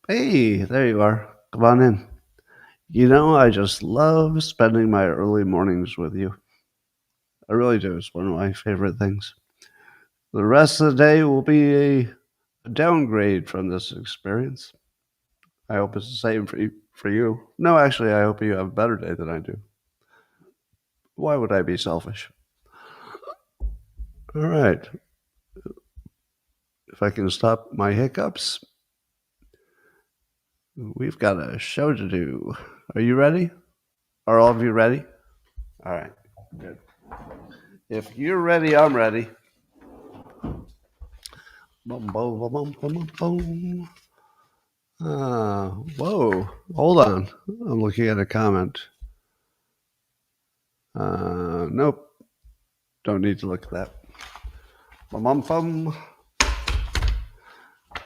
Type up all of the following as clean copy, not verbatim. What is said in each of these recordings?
Hey, there you are. Come on in. I just love spending my early mornings with you. I really do. It's one of my favorite things. The rest of the day will be a downgrade from this experience. I hope it's the same for you. No, actually, I hope you have a better day than I do. Why would I be selfish? All right. If I can stop my hiccups, we've got a show to do. Are you ready? Are all of you ready? All right. Good. If you're ready, I'm ready. Bum, bum, bum, bum, bum, bum. Whoa. Hold on. I'm looking at a comment. Nope. Don't need to look at that. Bum, bum, bum.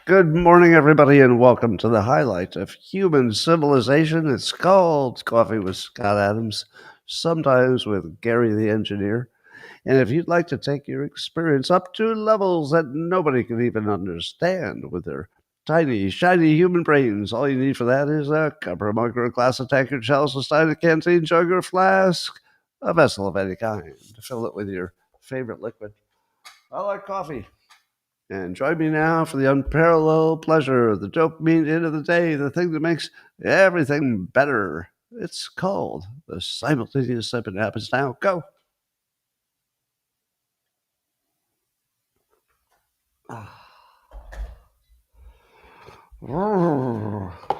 Good morning, everybody, and welcome to the highlight of human civilization. It's called Coffee with Scott Adams, sometimes with Gary the Engineer. And if you'd like to take your experience up to levels that nobody can even understand with their tiny, shiny human brains, all you need for that is a cup or mug or a glass, a tankard, chalice, a stein, a canteen, jug or flask, a vessel of any kind. Fill it with your favorite liquid. I like coffee. And join me now for the unparalleled pleasure, the dopamine hit of the day, the thing that makes everything better. It's called the simultaneous sip, and it happens now. Go.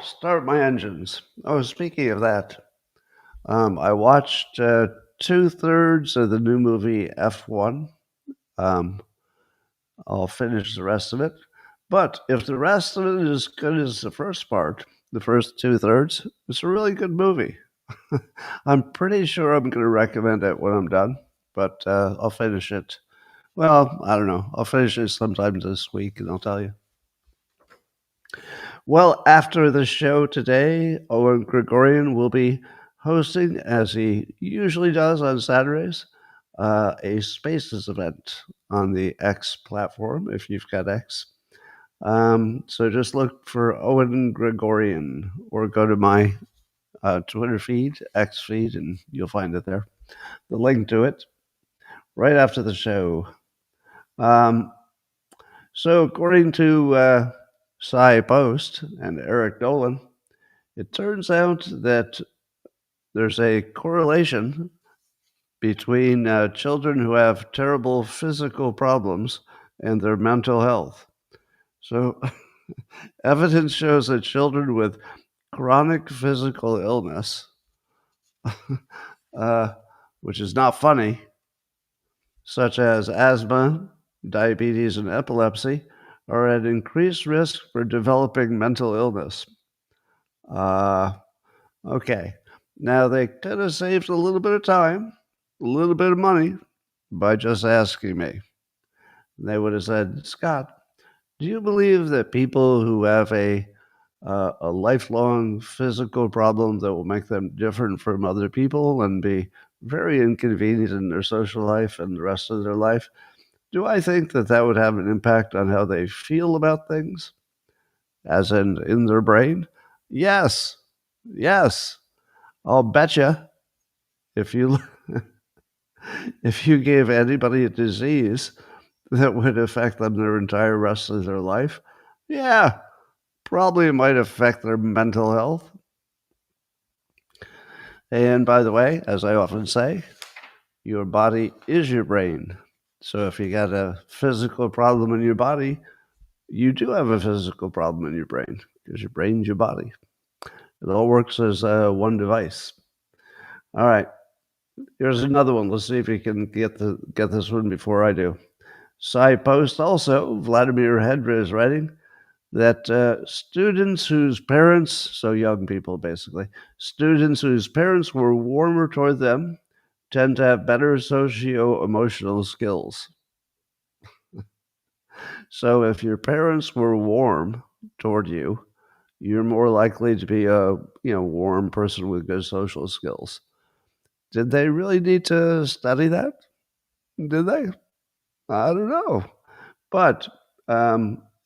Start my engines. Oh, speaking of that, I watched 2/3 of the new movie F1. Um, I'll finish the rest of it. But if the rest of it is as good as the first part, the first 2/3, it's a really good movie. I'm pretty sure I'm going to recommend it when I'm done, but I'll finish it. Well, I don't know. I'll finish it sometime this week and I'll tell you. Well, after the show today, Owen Gregorian will be hosting, as he usually does on Saturdays, a Spaces event on the X platform, if you've got X. So just look for Owen Gregorian or go to my Twitter feed, X feed, and you'll find it there. The link to it right after the show. So according to Cy Post and Eric Dolan, it turns out that there's a correlation between children who have terrible physical problems and their mental health. So evidence shows that children with chronic physical illness, which is not funny, such as asthma, diabetes, and epilepsy, are at increased risk for developing mental illness. Okay. Now, they could have saved a little bit of time, a little bit of money by just asking me. They would have said, Scott, do you believe that people who have a lifelong physical problem that will make them different from other people and be very inconvenient in their social life and the rest of their life, do I think that that would have an impact on how they feel about things, as in their brain? Yes. Yes. I'll bet you if you if you gave anybody a disease that would affect them their entire rest of their life, yeah, probably it might affect their mental health. And by the way, as I often say, your body is your brain. So if you got a physical problem in your body, you do have a physical problem in your brain because your brain's your body. It all works as one device. All right. Here's another one. Let's see if you can get this one before I do. Side post also, Vladimir Hedra is writing that students whose parents, so young people basically, students whose parents were warmer toward them tend to have better socio-emotional skills. So if your parents were warm toward you, you're more likely to be a warm person with good social skills. Did they really need to study that? Did they? I don't know. But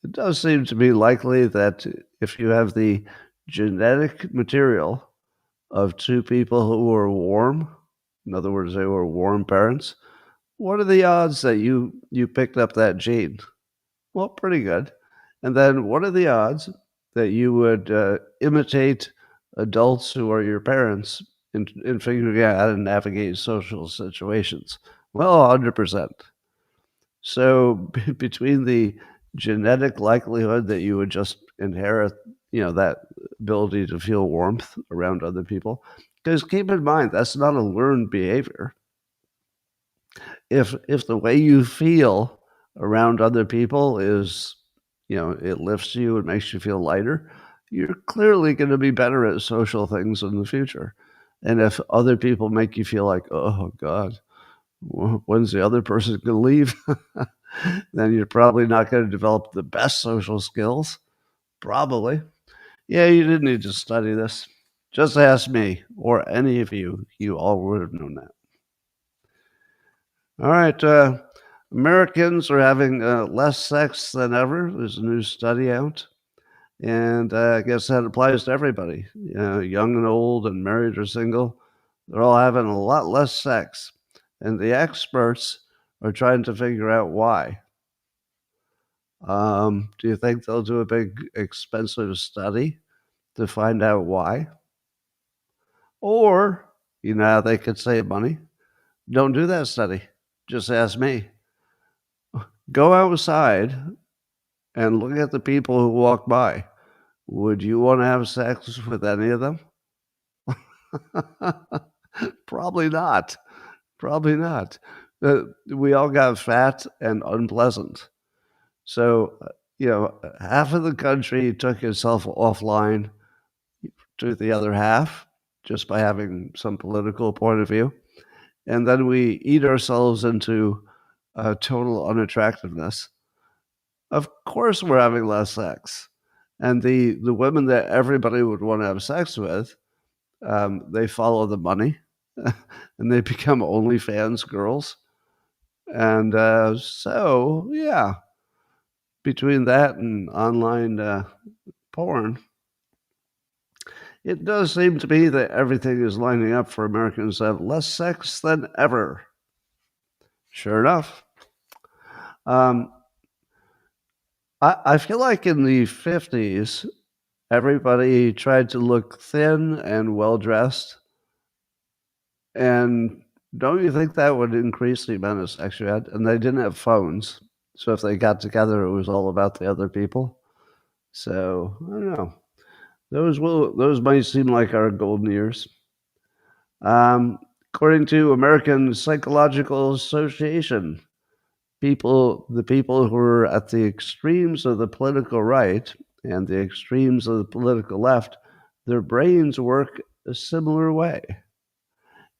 It does seem to be likely that if you have the genetic material of two people who were warm, in other words, they were warm parents, what are the odds that you picked up that gene? Well, pretty good. And then what are the odds that you would imitate adults who are your parents in figuring out how to navigate social situations? Well, 100%. So between the genetic likelihood that you would just inherit, that ability to feel warmth around other people, because keep in mind that's not a learned behavior. If the way you feel around other people is, it lifts you, it makes you feel lighter, you're clearly going to be better at social things in the future. And if other people make you feel like, oh God, when's the other person going to leave? Then you're probably not going to develop the best social skills. Probably. Yeah, you didn't need to study this. Just ask me or any of you. You all would have known that. All right. Americans are having less sex than ever. There's a new study out. And I guess that applies to everybody, young and old, and married or single. They're all having a lot less sex. And the experts are trying to figure out why. Do you think they'll do a big, expensive study to find out why? Or, how they could save money? Don't do that study. Just ask me. Go outside and look at the people who walk by. Would you want to have sex with any of them? Probably not. Probably not. We all got fat and unpleasant. So, half of the country took itself offline to the other half just by having some political point of view. And then we eat ourselves into total unattractiveness. Of course, we're having less sex. And the women that everybody would want to have sex with, they follow the money and they become OnlyFans girls. And so, yeah, between that and online porn, it does seem to be that everything is lining up for Americans to have less sex than ever. Sure enough. I feel like in the 50s, everybody tried to look thin and well dressed. And don't you think that would increase the amount of sex you had? And they didn't have phones. So if they got together, it was all about the other people. So I don't know. Those might seem like our golden years. According to American Psychological Association, the people who are at the extremes of the political right and the extremes of the political left, their brains work a similar way.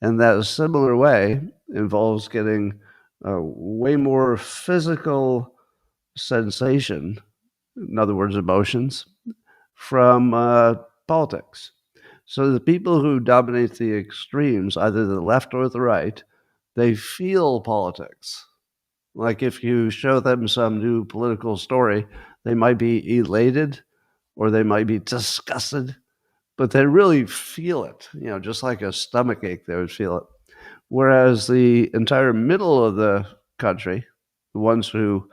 And that similar way involves getting way more physical sensation, in other words, emotions, from politics. So the people who dominate the extremes, either the left or the right, they feel politics. Like if you show them some new political story, they might be elated or they might be disgusted, but they really feel it, just like a stomach ache, they would feel it. Whereas the entire middle of the country, the ones who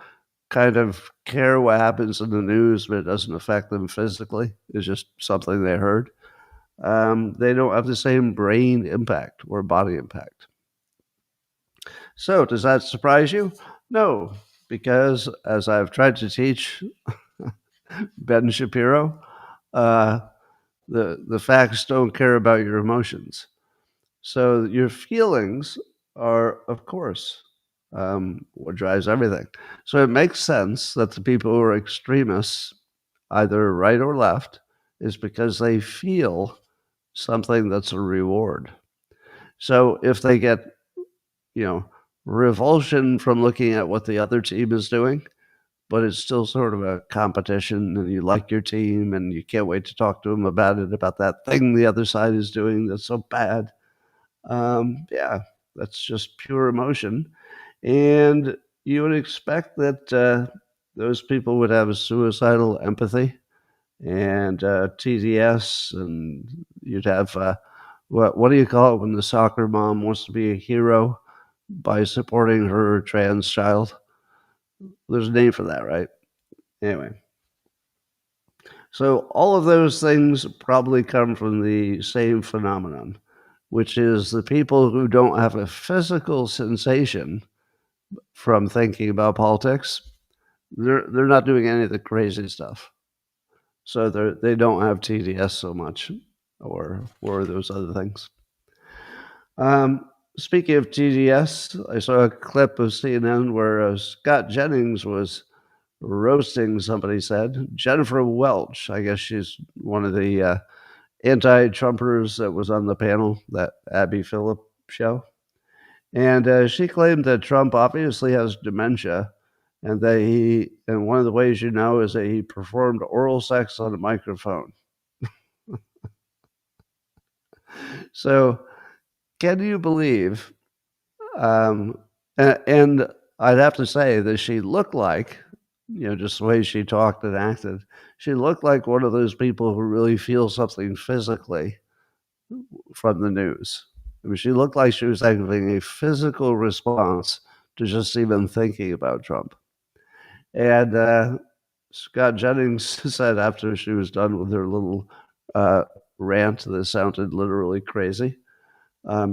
kind of care what happens in the news, but it doesn't affect them physically, it's just something they heard, they don't have the same brain impact or body impact. So, does that surprise you? No, because as I've tried to teach Ben Shapiro, uh, the facts don't care about your emotions. So your feelings are, of course, what drives everything. So it makes sense that the people who are extremists, either right or left, is because they feel something that's a reward. So if they get, revulsion from looking at what the other team is doing, but it's still sort of a competition and you like your team and you can't wait to talk to them about it, about that thing the other side is doing that's so bad. Yeah, that's just pure emotion. And you would expect that those people would have a suicidal empathy and TDS, and you'd have what do you call it when the soccer mom wants to be a hero by supporting her trans child? There's a name for that, right? Anyway, so all of those things probably come from the same phenomenon, which is the people who don't have a physical sensation from thinking about politics. They're not doing any of the crazy stuff, so they don't have TDS so much, or those other things. Speaking of TDS, I saw a clip of CNN where Scott Jennings was roasting somebody. Said Jennifer Welch, I guess she's one of the anti-Trumpers that was on the panel, that Abby Phillip show. And she claimed that Trump obviously has dementia, and and one of the ways you know is that he performed oral sex on a microphone. So, can you believe? Um, and I'd have to say that she looked like, just the way she talked and acted, she looked like one of those people who really feel something physically from the news. I mean, she looked like she was having a physical response to just even thinking about Trump. And Scott Jennings said after she was done with her little uh, rant that sounded literally crazy,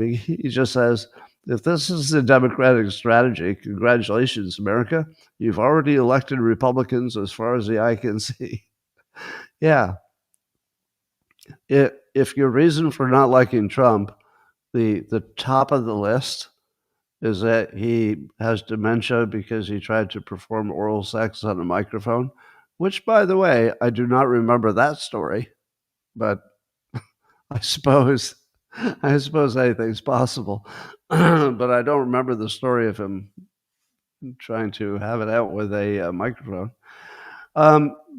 he just says, if this is the Democratic strategy, congratulations, America. You've already elected Republicans as far as the eye can see. Yeah. If your reason for not liking Trump, the top of the list is that he has dementia because he tried to perform oral sex on a microphone, which, by the way, I do not remember that story, but I suppose anything's possible. But I don't remember the story of him trying to have it out with a microphone.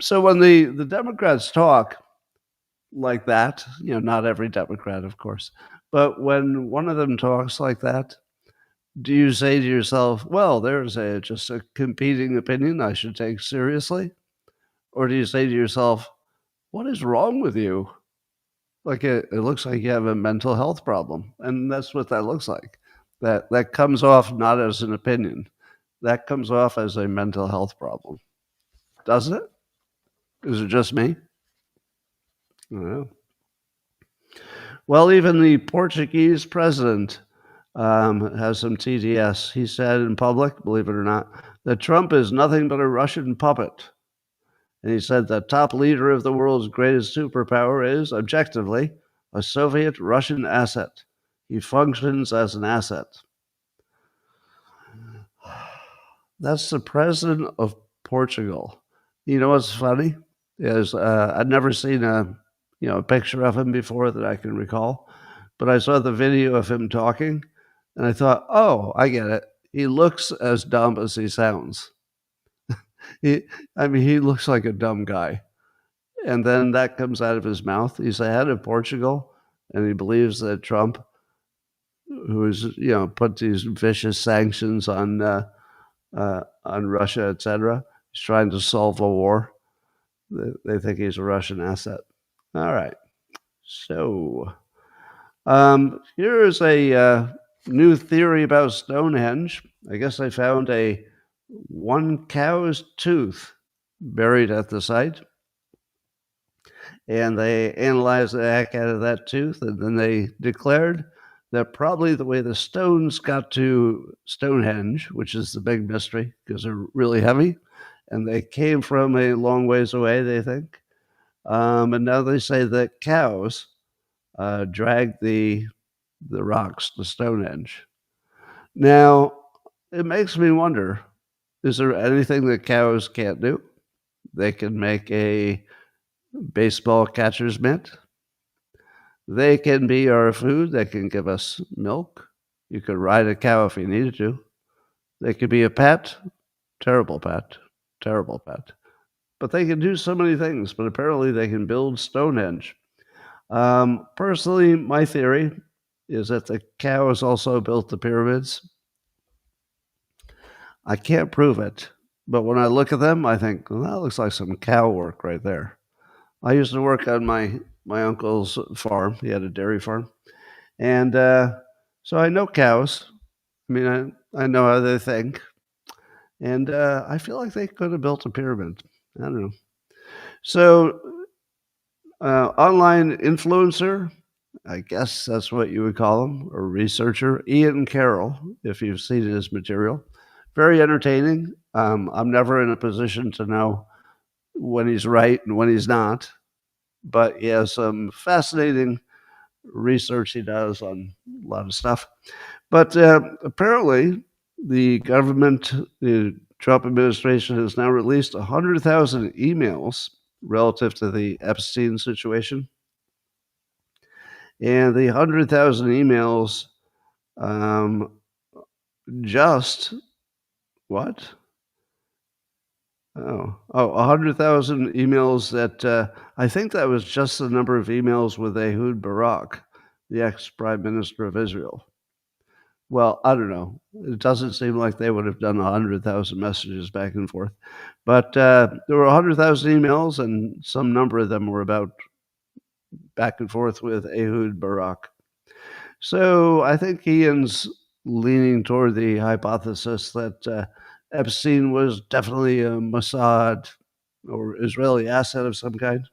So when the Democrats talk like that, not every Democrat, of course, but when one of them talks like that, do you say to yourself, well, there's just a competing opinion I should take seriously? Or do you say to yourself, what is wrong with you? Like it looks like you have a mental health problem. And that's what that looks like. That comes off not as an opinion. That comes off as a mental health problem. Doesn't it? Is it just me? I don't know. Well, even the Portuguese president has some TDS. He said in public, believe it or not, that Trump is nothing but a Russian puppet. And he said the top leader of the world's greatest superpower is, objectively, a Soviet Russian asset. He functions as an asset. That's the president of Portugal. You know what's funny is I'd never seen a picture of him before that I can recall, but I saw the video of him talking, and I thought, oh, I get it. He looks as dumb as he sounds. He looks like a dumb guy. And then that comes out of his mouth. He's the head of Portugal, and he believes that Trump, who has put these vicious sanctions on Russia, etc., is trying to solve a war. They think he's a Russian asset. All right. So here's a new theory about Stonehenge. I guess I found one cow's tooth buried at the site. And they analyzed the heck out of that tooth, and then they declared that probably the way the stones got to Stonehenge, which is the big mystery because they're really heavy, and they came from a long ways away, they think. And now they say that cows dragged the rocks to Stonehenge. Now, it makes me wonder, is there anything that cows can't do? They can make a baseball catcher's mitt. They can be our food. They can give us milk. You could ride a cow if you needed to. They could be a pet. Terrible pet. Terrible pet. But they can do so many things, but apparently they can build Stonehenge. Personally, my theory is that the cows also built the pyramids. I can't prove it, But when I look at them, I think, well, that looks like some cow work right there. I used to work on my uncle's farm. He had a dairy farm, and so I know cows. I mean, I know how they think, and I feel like they could have built a pyramid. I don't know. So, online influencer, I guess that's what you would call him, or researcher, Ian Carroll, if you've seen his material. Very entertaining. I'm never in a position to know when he's right and when he's not, but he has some fascinating research he does on a lot of stuff. But apparently, the government, the Trump administration, has now released 100,000 emails relative to the Epstein situation. And the 100,000 emails um, just what? 100,000 emails that I think that was just the number of emails with Ehud Barak, the ex prime minister of Israel. Well, I don't know. It doesn't seem like they would have done 100,000 messages back and forth. But there were 100,000 emails, and some number of them were about back and forth with Ehud Barak. So I think Ian's leaning toward the hypothesis that Epstein was definitely a Mossad or Israeli asset of some kind.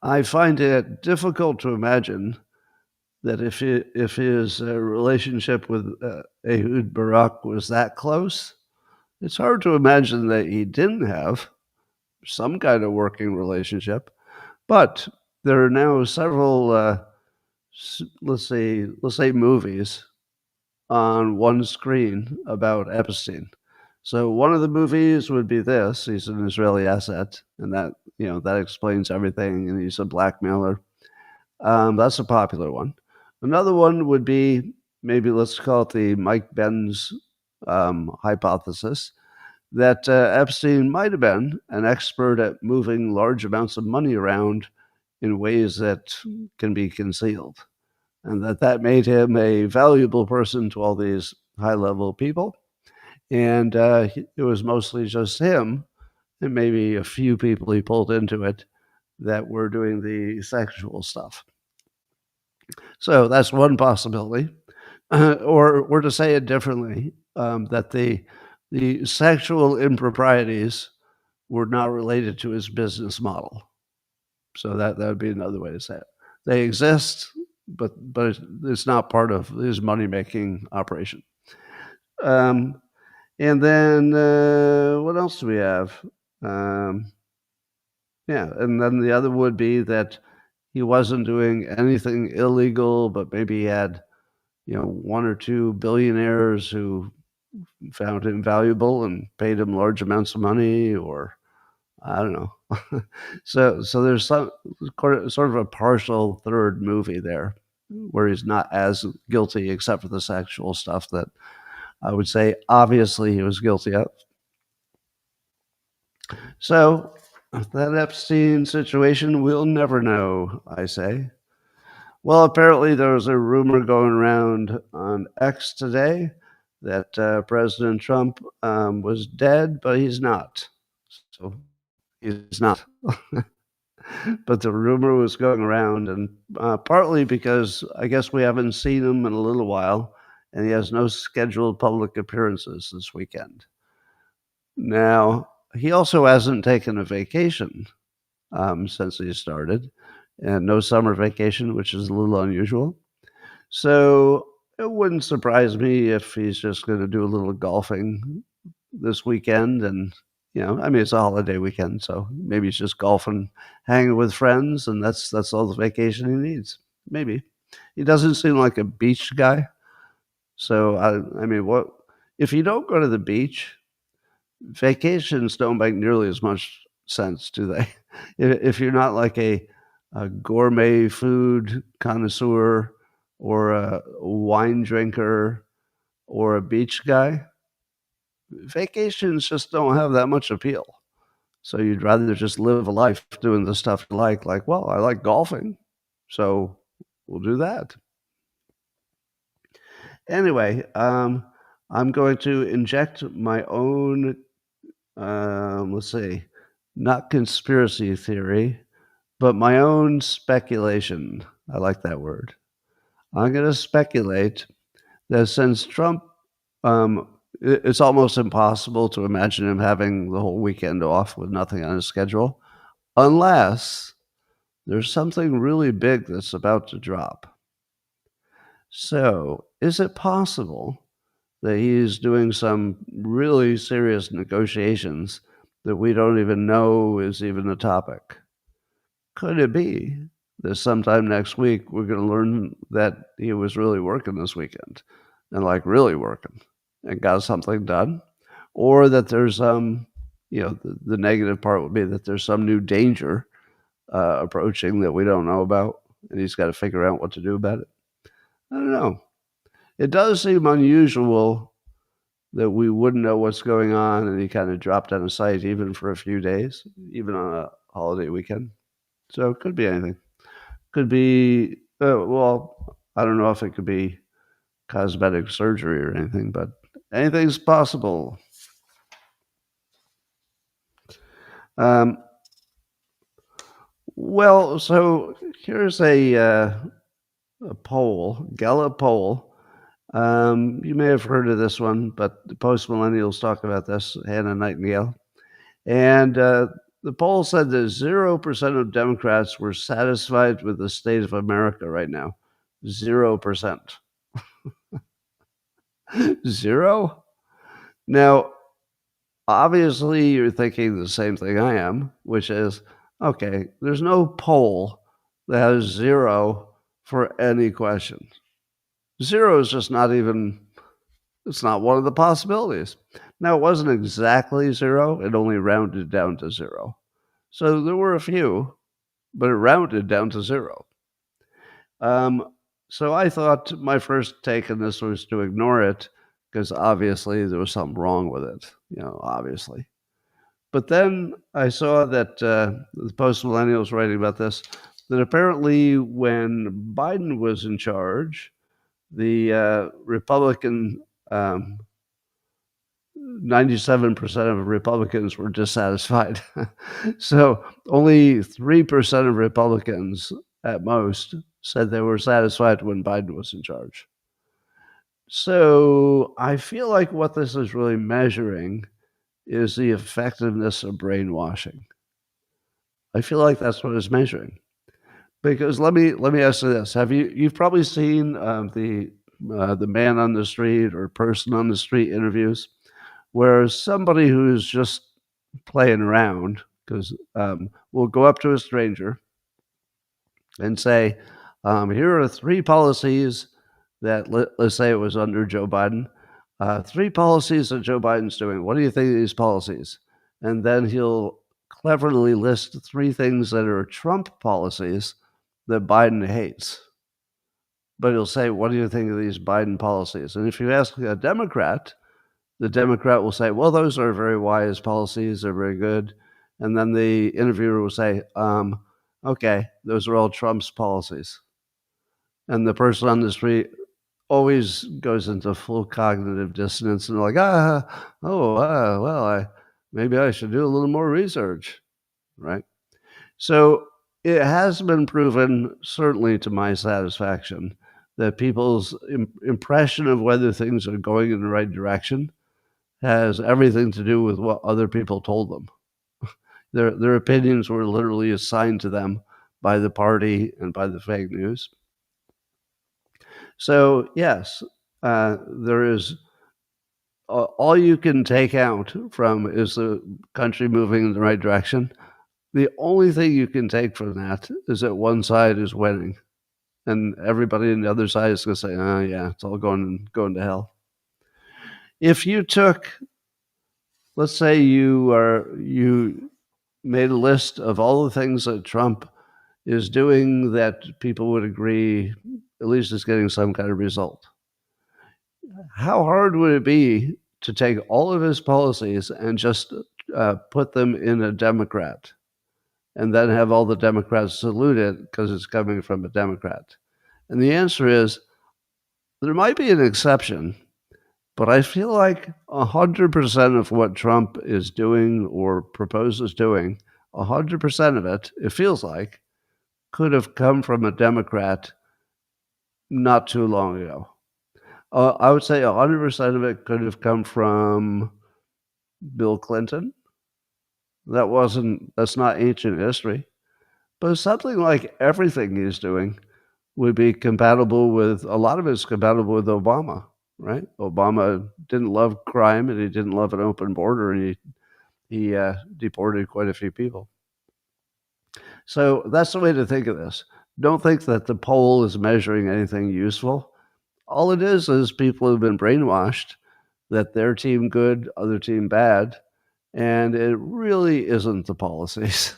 I find it difficult to imagine that if his relationship with Ehud Barak was that close, it's hard to imagine that he didn't have some kind of working relationship. But there are now several, let's say movies on one screen about Epstein. So one of the movies would be this. He's an Israeli asset, and that explains everything. And he's a blackmailer. That's a popular one. Another one would be maybe let's call it the Mike Benz hypothesis that Epstein might have been an expert at moving large amounts of money around in ways that can be concealed, and that made him a valuable person to all these high level people. And it was mostly just him and maybe a few people he pulled into it that were doing the sexual stuff. So that's one possibility. Or to say it differently, that the sexual improprieties were not related to his business model. So that would be another way to say it. They exist, but it's not part of his money making operation. Um, and then what else do we have? Um, yeah, and then the other would be that he wasn't doing anything illegal, but maybe he had one or two billionaires who found him valuable and paid him large amounts of money, or I don't know. So there's some sort of a partial third movie there where he's not as guilty except for the sexual stuff that I would say obviously he was guilty of. So that Epstein situation, we'll never know, I say. Well, apparently there was a rumor going around on X today that President Trump was dead, but he's not. So he's not. But the rumor was going around, and partly because I guess we haven't seen him in a little while, and he has no scheduled public appearances this weekend. Now, he also hasn't taken a vacation since he started, and no summer vacation, which is a little unusual. So it wouldn't surprise me if he's just going to do a little golfing this weekend. And, I mean, it's a holiday weekend, so maybe he's just golfing, hanging with friends, and that's all the vacation he needs. Maybe. He doesn't seem like a beach guy. So, I mean, what if you don't go to the beach? Vacations don't make nearly as much sense, do they? If you're not like a gourmet food connoisseur or a wine drinker or a beach guy, vacations just don't have that much appeal. So you'd rather just live a life doing the stuff you like, well, I like golfing, so we'll do that. Anyway, I'm going to inject my own, let's see, not conspiracy theory, but my own speculation. I like that word. I'm going to speculate that since Trump, it's almost impossible to imagine him having the whole weekend off with nothing on his schedule, unless there's something really big that's about to drop. So, is it possible that he's doing some really serious negotiations that we don't even know is even a topic? Could it be that sometime next week we're going to learn that he was really working this weekend and like really working and got something done? Or that there's the negative part would be that there's some new danger approaching that we don't know about and he's got to figure out what to do about it. I don't know. It does seem unusual that we wouldn't know what's going on and he kind of dropped out of sight even for a few days, even on a holiday weekend. So it could be anything. Could be, I don't know if it could be cosmetic surgery or anything, but anything's possible. Um, so here's a poll, Gallup poll. You may have heard of this one, but the post-millennials talk about this, Hannah Nightingale. And the poll said that 0% of Democrats were satisfied with the state of America right now. 0%. 0? Now, obviously, you're thinking the same thing I am, which is, okay, there's no poll that has 0 for any question. 0 is just not even, it's not one of the possibilities. Now, it wasn't exactly 0. It only rounded down to 0. So there were a few, but it rounded down to 0. So I thought my first take on this was to ignore it because obviously there was something wrong with it, obviously. But then I saw that the post-millennials writing about this, that apparently when Biden was in charge, the Republican 97% of Republicans were dissatisfied. So only 3% of Republicans at most said they were satisfied when Biden was in charge. So I feel like what this is really measuring is the effectiveness of brainwashing. I feel like that's what it's measuring. Because let me ask you this: you've probably seen the man on the street or person on the street interviews, where somebody who's just playing around because will go up to a stranger and say, "Here are 3 policies that let's say it was under Joe Biden." 3 policies that Joe Biden's doing. What do you think of these policies? And then he'll cleverly list 3 things that are Trump policies that Biden hates. But he'll say, what do you think of these Biden policies? And if you ask a Democrat, the Democrat will say, well, those are very wise policies. They're very good. And then the interviewer will say, okay, those are all Trump's policies. And the person on the street always goes into full cognitive dissonance and like, maybe I should do a little more research, right? So it has been proven, certainly to my satisfaction, that people's impression of whether things are going in the right direction has everything to do with what other people told them. Their opinions were literally assigned to them by the party and by the fake news. So, yes, there is all you can take out from is the country moving in the right direction. The only thing you can take from that is that one side is winning, and everybody on the other side is going to say, "Oh, yeah, it's all going to hell." If you took, let's say, you made a list of all the things that Trump is doing that people would agree at least is getting some kind of result. How hard would it be to take all of his policies and just put them in a Democrat and then have all the Democrats salute it because it's coming from a Democrat? And the answer is there might be an exception, But I feel like 100% of what Trump is doing or proposes doing, 100% of it, it feels like, could have come from a Democrat not too long ago. I would say 100% of it could have come from Bill Clinton. That's not ancient history. But something like everything he's doing would be compatible with a lot of it's compatible with Obama, right? Obama didn't love crime and he didn't love an open border, and he deported quite a few people. So that's the way to think of this. Don't think that the poll is measuring anything useful. All it is people who've been brainwashed that their team good, other team bad, and it really isn't the policies.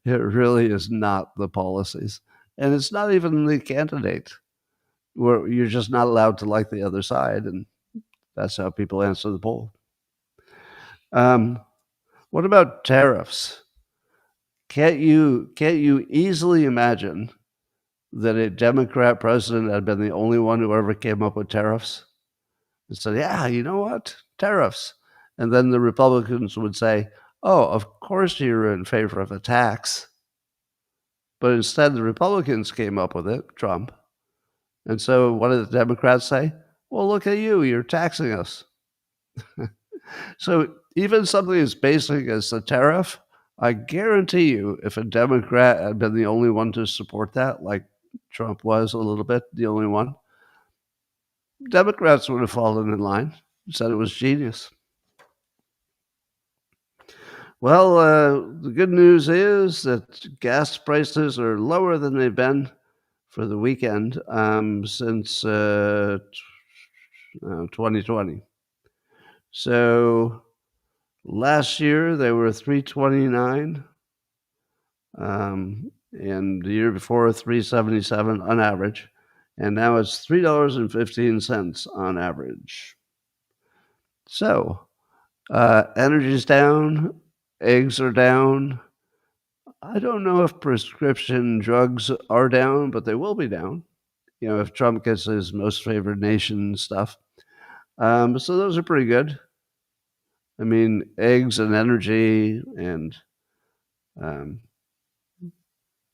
It really is not the policies. And it's not even the candidate, where you're just not allowed to like the other side, and that's how people answer the poll. What about tariffs? Can't you easily imagine that a Democrat president had been the only one who ever came up with tariffs and said, "Yeah, you know what, tariffs," and then the Republicans would say, "Oh, of course you're in favor of a tax." But instead, the Republicans came up with it, Trump. And so what did the Democrats say? Well, look at you, you're taxing us. So even something as basic as a tariff, I guarantee you, if a Democrat had been the only one to support that, like Trump was a little bit, the only one, Democrats would have fallen in line, said it was genius. Well, the good news is that gas prices are lower than they've been for the weekend since 2020. So last year they were 329, and the year before 377 on average, and now it's $3.15 on average. So energy's down, eggs are down. I don't know if prescription drugs are down, but they will be down. If Trump gets his most favored nation stuff. So those are pretty good. I mean, eggs and energy and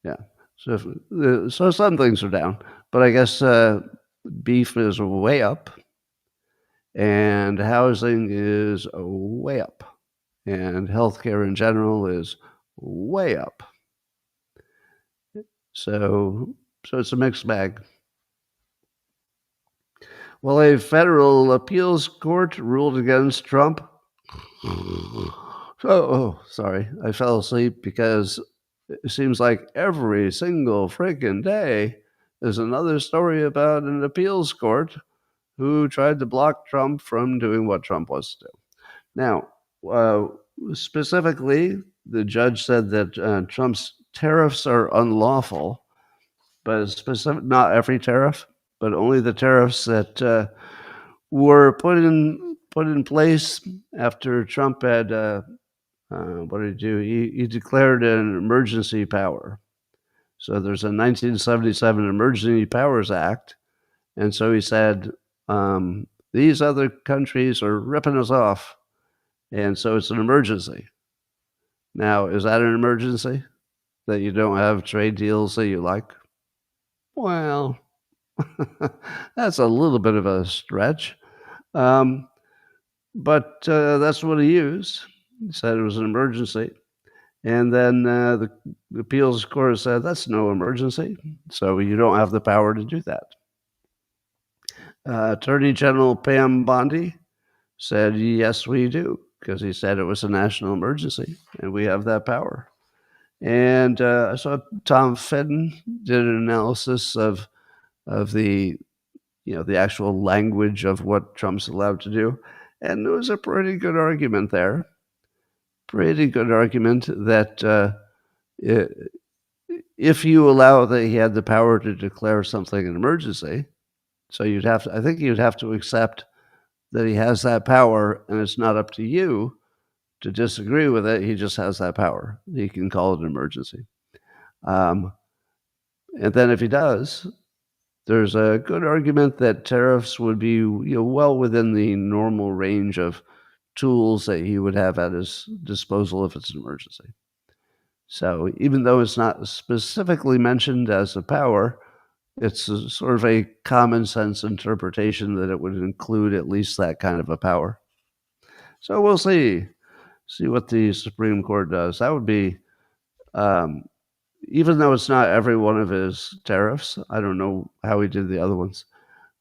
yeah. So some things are down, but I guess beef is way up, and housing is way up, and healthcare in general is way up. So it's a mixed bag. Well, a federal appeals court ruled against Trump. Sorry, I fell asleep because it seems like every single freaking day there's another story about an appeals court who tried to block Trump from doing what Trump wants to do. Now, specifically, the judge said that Trump's tariffs are unlawful, but not every tariff, but only the tariffs that were put in place after Trump had what did he do? He declared an emergency power. So there's a 1977 Emergency Powers Act, and so he said these other countries are ripping us off, and so it's an emergency. Now, is that an emergency that you don't have trade deals that you like? Well, that's a little bit of a stretch. But that's what he used. He said it was an emergency. And then the appeals court said, that's no emergency. So you don't have the power to do that. Attorney General Pam Bondi said, yes, we do, because he said it was a national emergency and we have that power. And I saw Tom Fedden did an analysis of the the actual language of what Trump's allowed to do. And there was a pretty good argument there. Pretty good argument that if you allow that he had the power to declare something an emergency, so I think you'd have to accept that he has that power, and it's not up to you to disagree with it. He just has that power. He can call it an emergency. And then if he does, There's a good argument that tariffs would be well within the normal range of tools that he would have at his disposal if it's an emergency. So even though it's not specifically mentioned as a power, it's sort of a common sense interpretation that it would include at least that kind of a power. So we'll see what the Supreme Court does. That would be, um, even though it's not every one of his tariffs. I don't know how he did the other ones,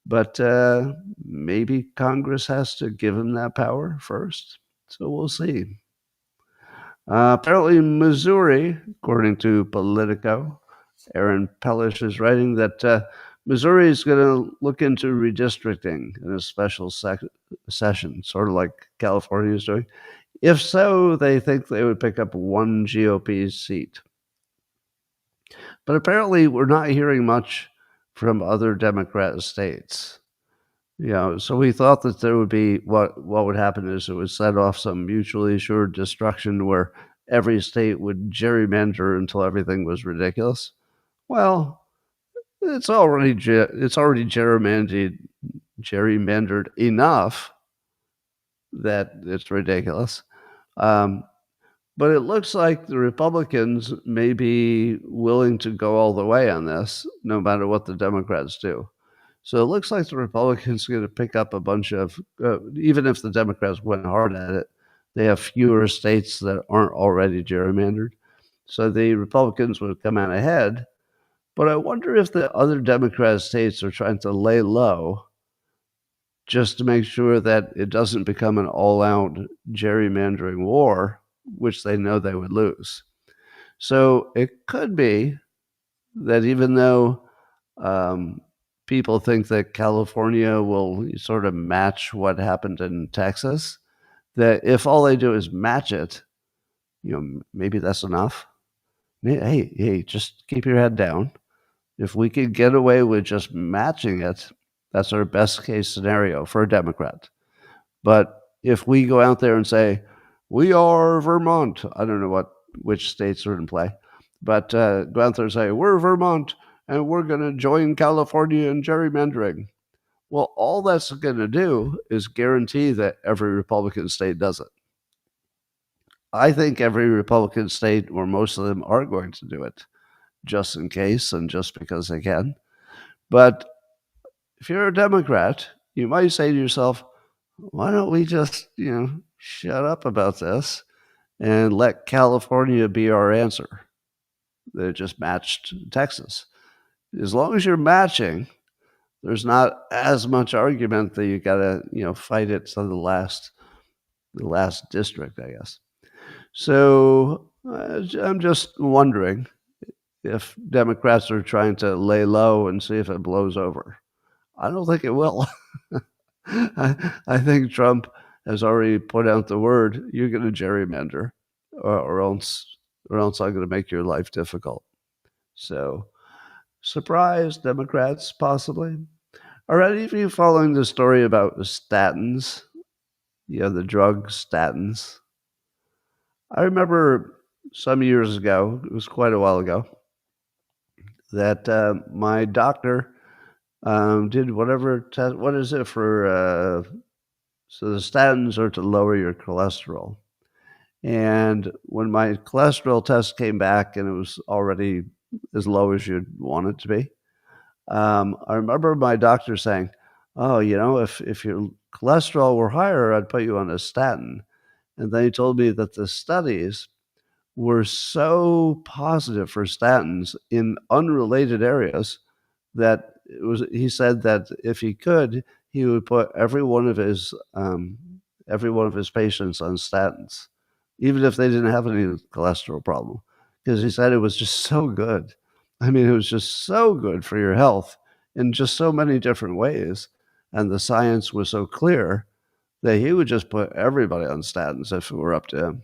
but maybe Congress has to give him that power first. So we'll see. Apparently, Missouri, according to Politico, Aaron Pellish is writing that Missouri is going to look into redistricting in a special session, sort of like California is doing. If so, they think they would pick up one GOP seat. But apparently, we're not hearing much from other Democrat states. So we thought that there would be what would happen is it would set off some mutually assured destruction where every state would gerrymander until everything was ridiculous. Well, it's already gerrymandered enough that it's ridiculous. But it looks like the Republicans may be willing to go all the way on this, no matter what the Democrats do. So it looks like the Republicans are going to pick up a bunch of, even if the Democrats went hard at it, they have fewer states that aren't already gerrymandered. So the Republicans would come out ahead. But I wonder if the other Democrat states are trying to lay low just to make sure that it doesn't become an all-out gerrymandering war, which they know they would lose. So it could be that even though people think that California will sort of match what happened in Texas, that if all they do is match it, maybe that's enough. Hey, just keep your head down. If we could get away with just matching it, that's our best case scenario for a Democrat. But if we go out there and say, we are Vermont, I don't know which states are in play, but go out there and say, we're Vermont, and we're going to join California in gerrymandering. Well, all that's going to do is guarantee that every Republican state does it. I think every Republican state, or most of them, are going to do it, just in case and just because they can. But if you're a Democrat, you might say to yourself, why don't we just, shut up about this and let California be our answer? They just matched Texas. As long as you're matching, there's not as much argument that you got to, fight it to the last district, I guess. So I'm just wondering if Democrats are trying to lay low and see if it blows over. I don't think it will. I think Trump has already put out the word, you're going to gerrymander, or else I'm going to make your life difficult. So, surprise, Democrats, possibly. Are any of you following the story about the statins? The drug statins. I remember some years ago, it was quite a while ago, that my doctor did whatever test. What is it for? So the statins are to lower your cholesterol. And when my cholesterol test came back and it was already as low as you'd want it to be, I remember my doctor saying, oh, if your cholesterol were higher, I'd put you on a statin. And then he told me that the studies were so positive for statins in unrelated areas that he said that if he could, he would put every one of his patients on statins, even if they didn't have any cholesterol problem, because he said it was just so good. I mean, it was just so good for your health in just so many different ways, and the science was so clear that he would just put everybody on statins if it were up to him.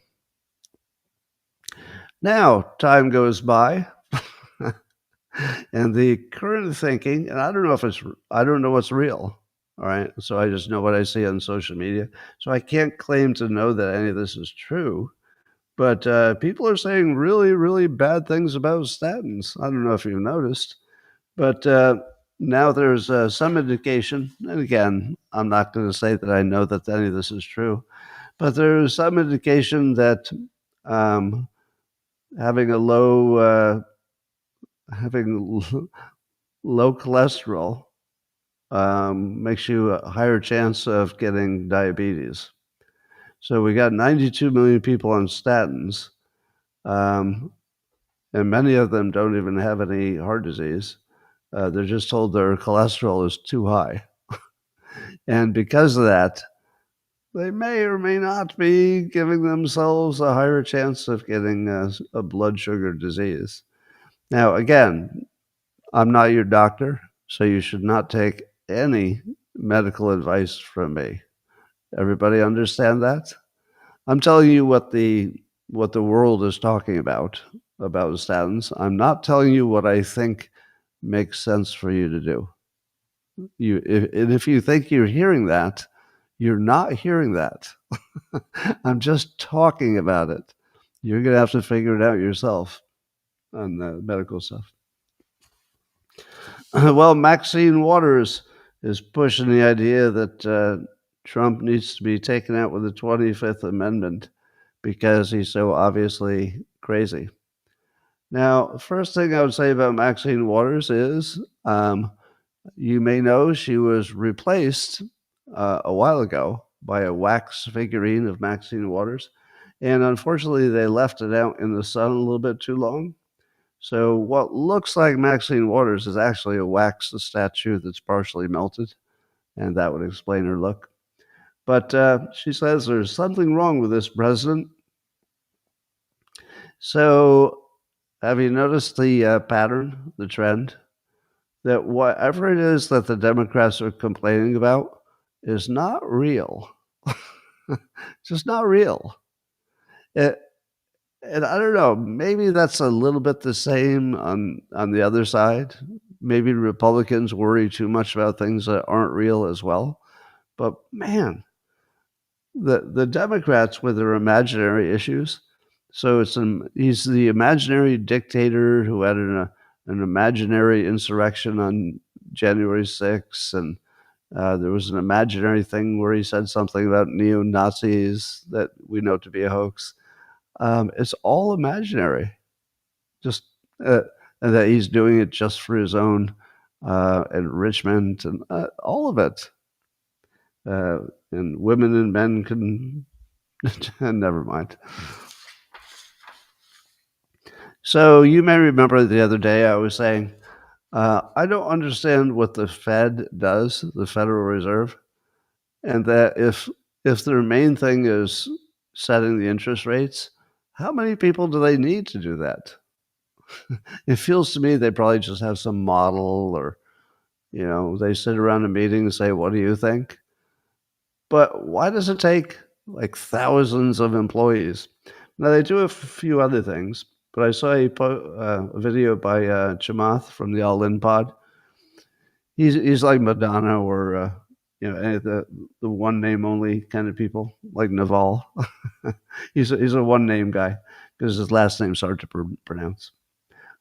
Now, time goes by. And the current thinking, and I don't know what's real. All right. So I just know what I see on social media. So I can't claim to know that any of this is true. But people are saying really, really bad things about statins. I don't know if you've noticed. But now there's some indication, and again, I'm not going to say that I know that any of this is true, but there's some indication that um, having a having low cholesterol makes you a higher chance of getting diabetes. So we got 92 million people on statins, um, and many of them don't even have any heart disease. They're just told their cholesterol is too high. And because of that, they may or may not be giving themselves a higher chance of getting a blood sugar disease. Now, again, I'm not your doctor, so you should not take any medical advice from me. Everybody understand that? I'm telling you what the world is talking about statins. I'm not telling you what I think makes sense for you to do. If you think you're hearing that, you're not hearing that. I'm just talking about it. You're going to have to figure it out yourself on the medical stuff. Well, Maxine Waters is pushing the idea that Trump needs to be taken out with the 25th Amendment because he's so obviously crazy. Now, first thing I would say about Maxine Waters is you may know she was replaced a while ago by a wax figurine of Maxine Waters. And unfortunately, they left it out in the sun a little bit too long. So what looks like Maxine Waters is actually a wax statue that's partially melted, and that would explain her look. But she says there's something wrong with this president. So have you noticed the pattern, the trend? That whatever it is that the Democrats are complaining about is not real. Just not real. It, and I don't know, maybe that's a little bit the same on the other side. Maybe Republicans worry too much about things that aren't real as well. But man, the Democrats with their imaginary issues. So he's the imaginary dictator who had an imaginary insurrection on January 6th, and there was an imaginary thing where he said something about neo-Nazis that we know to be a hoax. It's all imaginary, just and that he's doing it just for his own enrichment and all of it. And women and men can never mind. So you may remember the other day I was saying, I don't understand what the Fed does, the Federal Reserve, and that if their main thing is setting the interest rates, how many people do they need to do that? It feels to me they probably just have some model, or they sit around a meeting and say, "What do you think?" But why does it take like thousands of employees? Now they do a few other things, but I saw a video by Chamath from the All In Pod. He's like Madonna or any of the one name only kind of people like Naval. he's a one name guy because his last name's hard to pronounce.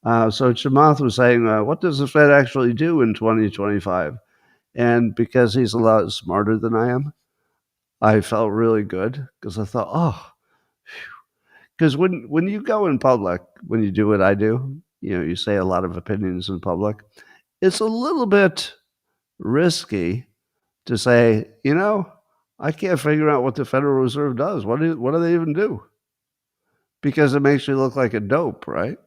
So Chamath was saying, what does the Fed actually do in 2025? And because he's a lot smarter than I am, I felt really good because I thought, oh, because when you go in public, when you do what I do, you say a lot of opinions in public. It's a little bit risky to say, I can't figure out what the Federal Reserve does. What do they even do? Because it makes you look like a dope, right?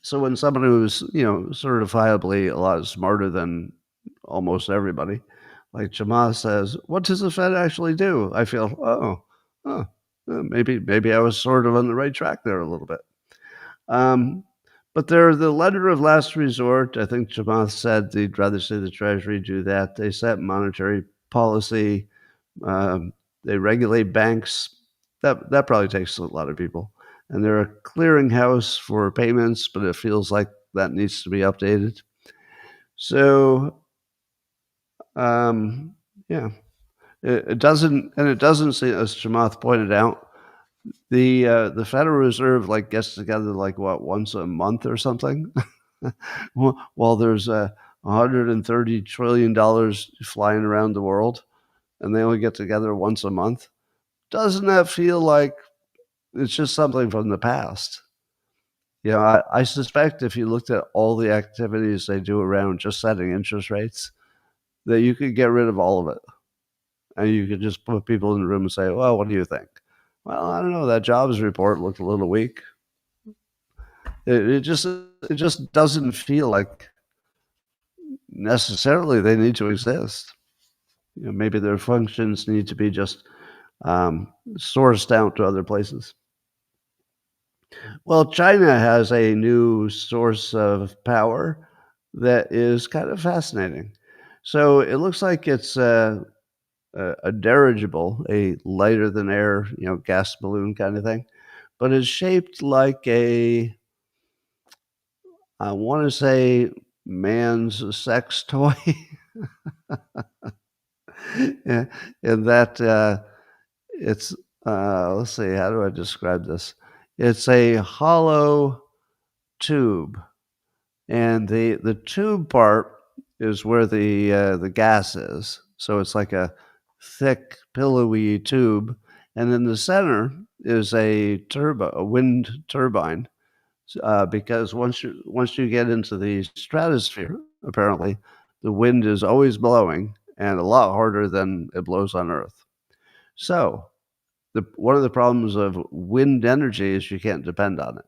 So when somebody who's, certifiably a lot smarter than almost everybody, like Chamath says, what does the Fed actually do? I feel, maybe I was sort of on the right track there a little bit. But they're the lender of last resort. I think Chamath said they'd rather see the Treasury do that. They set monetary policy. They regulate banks. That probably takes a lot of people. And they're a clearinghouse for payments, but it feels like that needs to be updated. So, yeah, it doesn't seem, as Chamath pointed out, the Federal Reserve gets together once a month or something, while there's $130 trillion flying around the world, and they only get together once a month. Doesn't that feel like it's just something from the past? I suspect if you looked at all the activities they do around just setting interest rates, that you could get rid of all of it. And you could just put people in the room and say, well, what do you think? Well, I don't know. That jobs report looked a little weak. It just doesn't feel like necessarily they need to exist. Maybe their functions need to be just sourced out to other places. Well, China has a new source of power that is kind of fascinating. So it looks like it's a dirigible, a lighter than air, gas balloon kind of thing, but it's shaped like I want to say, man's sex toy. Yeah, and that it's let's see, how do I describe this? It's a hollow tube, and the tube part is where the gas is. So it's like a thick, pillowy tube, and in the center is a wind turbine. Because once you get into the stratosphere, apparently, the wind is always blowing and a lot harder than it blows on Earth. So one of the problems of wind energy is you can't depend on it.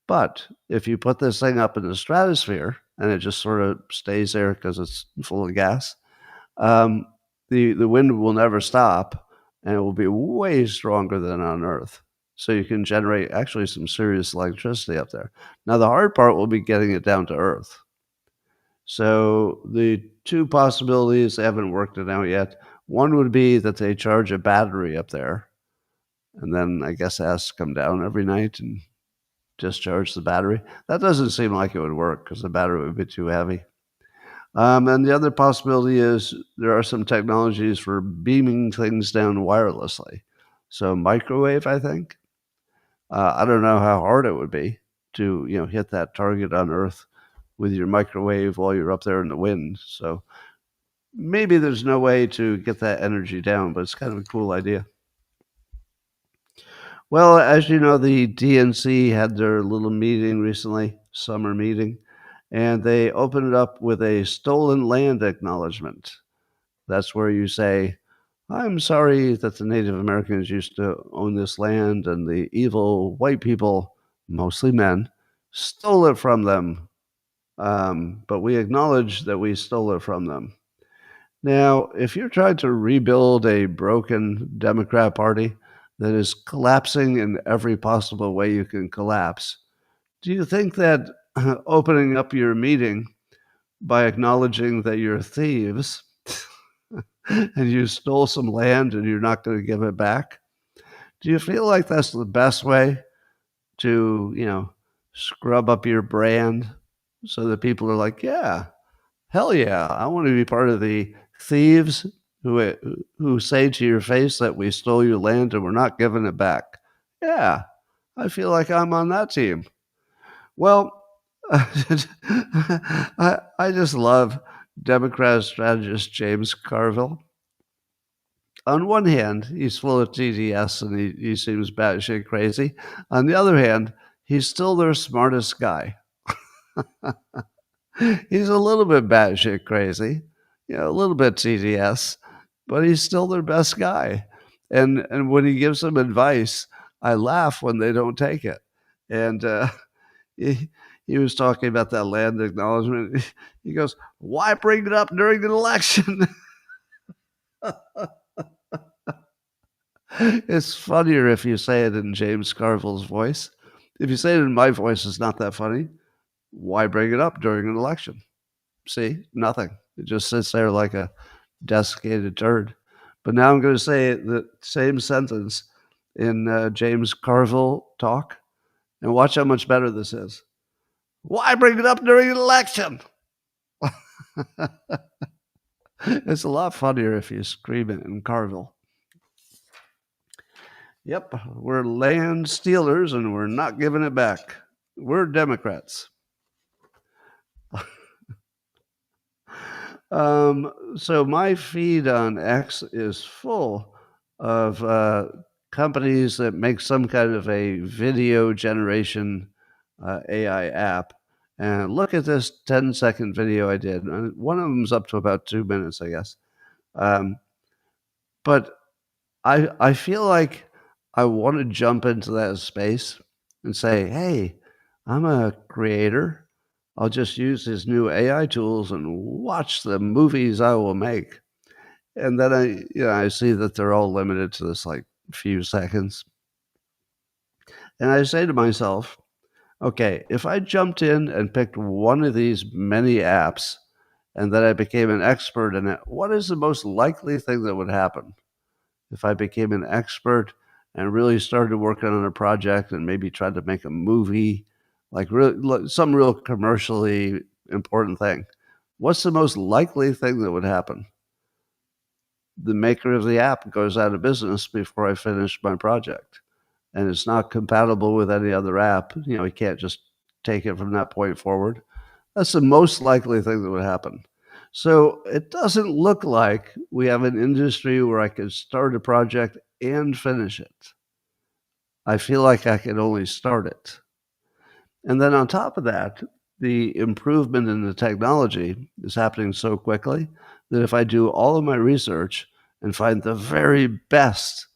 But if you put this thing up in the stratosphere and it just sort of stays there because it's full of gas, um, the wind will never stop, and it will be way stronger than on Earth. So you can generate actually some serious electricity up there. Now the hard part will be getting it down to Earth. So the two possibilities, they haven't worked it out yet. One would be that they charge a battery up there, and then I guess it has to come down every night and discharge the battery. That doesn't seem like it would work because the battery would be too heavy. And the other possibility is there are some technologies for beaming things down wirelessly. So microwave, I think. I don't know how hard it would be to hit that target on Earth with your microwave while you're up there in the wind. So maybe there's no way to get that energy down, but it's kind of a cool idea. Well, as you know, the DNC had their little meeting recently, summer meeting, and they opened it up with a stolen land acknowledgement. That's where you say, I'm sorry that the Native Americans used to own this land and the evil white people, mostly men, stole it from them. But we acknowledge that we stole it from them. Now, if you're trying to rebuild a broken Democrat Party that is collapsing in every possible way you can collapse, do you think that opening up your meeting by acknowledging that you're thieves and you stole some land and you're not going to give it back, do you feel like that's the best way to, scrub up your brand so that people are like, yeah, hell yeah, I want to be part of the thieves who say to your face that we stole your land and we're not giving it back? Yeah, I feel like I'm on that team. Well, I just love Democrat strategist James Carville. On one hand, he's full of TDS and he seems batshit crazy. On the other hand, he's still their smartest guy. He's a little bit batshit crazy, a little bit TDS, but he's still their best guy. And when he gives them advice, I laugh when they don't take it. And he was talking about that land acknowledgement. He goes, "Why bring it up during an election?" It's funnier if you say it in James Carville's voice. If you say it in my voice, it's not that funny. Why bring it up during an election? See, nothing. It just sits there like a desiccated turd. But now I'm going to say the same sentence in James Carville talk, and watch how much better this is. Why bring it up during an election? It's a lot funnier if you scream it in Carville. Yep, we're land stealers and we're not giving it back. We're Democrats. So my feed on X is full of companies that make some kind of a video generation AI app. And look at this 10-second video I did. And one of them's up to about 2 minutes, I guess. Um, but I feel like I want to jump into that space and say, hey, I'm a creator. I'll just use his new AI tools and watch the movies I will make. And then I see that they're all limited to this like few seconds. And I say to myself, okay, if I jumped in and picked one of these many apps and then I became an expert in it, what is the most likely thing that would happen? If I became an expert and really started working on a project and maybe tried to make a movie, like some real commercially important thing, what's the most likely thing that would happen? The maker of the app goes out of business before I finish my project, and it's not compatible with any other app. You can't just take it from that point forward. That's the most likely thing that would happen. So it doesn't look like we have an industry where I could start a project and finish it. I feel like I can only start it. And then on top of that, the improvement in the technology is happening so quickly that if I do all of my research and find the very best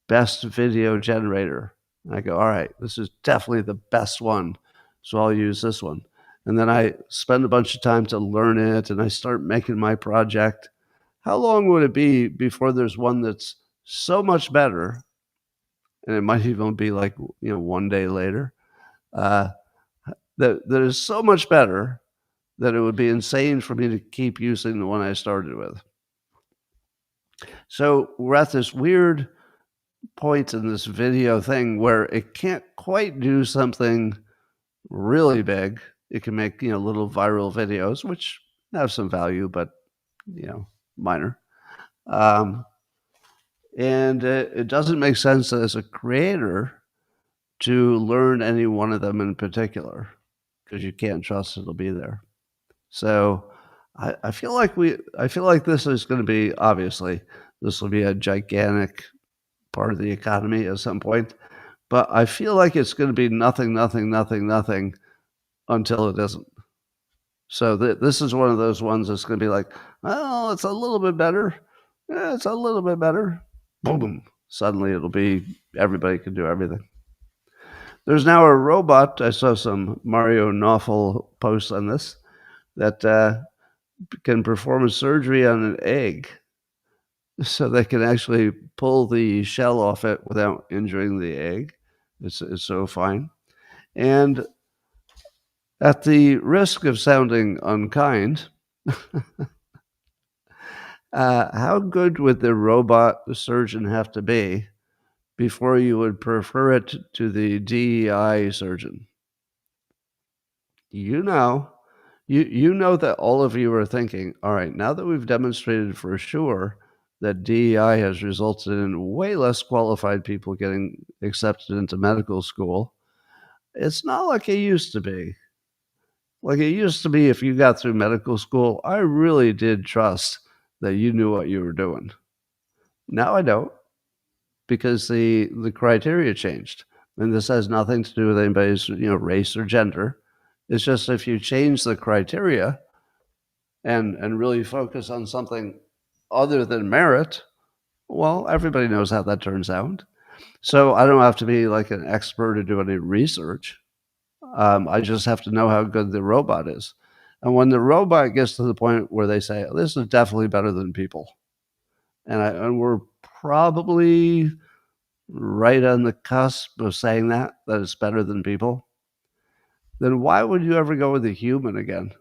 video generator, I go, all right, this is definitely the best one, so I'll use this one. And then I spend a bunch of time to learn it and I start making my project. How long would it be before there's one that's so much better, and it might even be like, one day later, uh, that is so much better that it would be insane for me to keep using the one I started with. So we're at this weird point in this video thing where it can't quite do something really big. It can make, little viral videos, which have some value, but, minor. And it doesn't make sense as a creator to learn any one of them in particular because you can't trust it'll be there. So I feel like this is going to be, obviously, this will be a gigantic part of the economy at some point, but I feel like it's going to be nothing, nothing, nothing, nothing until it isn't. So this is one of those ones that's going to be like, well, it's a little bit better. Yeah, it's a little bit better. Boom. Suddenly it'll be everybody can do everything. There's now a robot. I saw some Mario Nawful posts on this that can perform a surgery on an egg. So they can actually pull the shell off it without injuring the egg. It's so fine. And at the risk of sounding unkind, how good would the robot surgeon have to be before you would prefer it to the DEI surgeon? You know that all of you are thinking, all right, now that we've demonstrated for sure that DEI has resulted in way less qualified people getting accepted into medical school, it's not like it used to be. Like it used to be, if you got through medical school, I really did trust that you knew what you were doing. Now I don't, because the criteria changed. And this has nothing to do with anybody's race or gender. It's just if you change the criteria and really focus on something other than merit, well, everybody knows how that turns out. So I don't have to be like an expert to do any research. I just have to know how good the robot is. And when the robot gets to the point where they say, this is definitely better than people, and we're probably right on the cusp of saying that it's better than people, then why would you ever go with a human again?